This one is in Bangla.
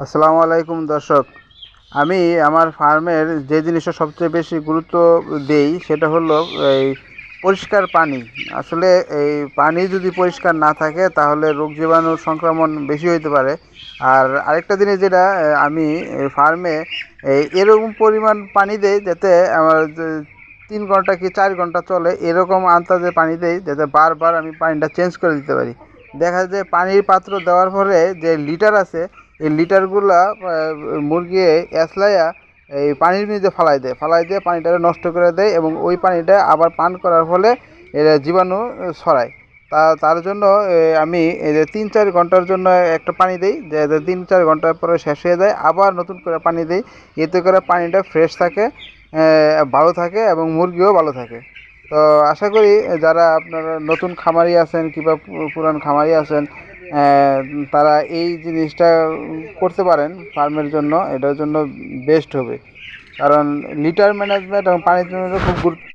আসসালামু আলাইকুম দর্শক। আমি আমার ফার্মের যে জিনিসটা সবচেয়ে বেশি গুরুত্ব দেই সেটা হলো এই পরিষ্কার পানি। আসলে এই পানি যদি পরিষ্কার না থাকে তাহলে রোগ জীবাণু সংক্রমণ বেশি হইতে পারে। আর আরেকটা জিনিস যেটা আমি ফার্মে এরকম পরিমাণ পানি দেই যাতে আমার 3 ঘন্টা কি 4 ঘন্টা চলে, এরকম আন্দাজে পানি দেই যাতে বারবার আমি পানিটা চেঞ্জ করে দিতে পারি। দেখা যায় পানির পাত্র দেওয়ার পরে যে লিটার আছে, এই লিটারগুলা মুরগি এসলাইয়া এই পানির মধ্যে ফালাই দিয়ে পানিটাকে নষ্ট করে দেয় এবং ওই পানিটা আবার পান করার ফলে এরা জীবাণু ছড়ায়। তার জন্য আমি এই যে 3-4 ঘন্টার জন্য একটা পানি দিই, যে 3-4 ঘন্টার পরে শেষ হয়ে যায় আবার নতুন করে পানি দিই। এতে করে পানিটা ফ্রেশ থাকে, ভালো থাকে এবং মুরগিও ভালো থাকে। তো আশা করি যারা আপনারা নতুন খামারি আছেন কিংবা পুরান খামারি আছেন, তারা এই জিনিসটা করতে পারেন ফার্মের জন্য, এটার জন্য বেস্ট হবে। কারণ লিটার ম্যানেজমেন্ট এবং পানির জন্য খুব গুরুত্ব।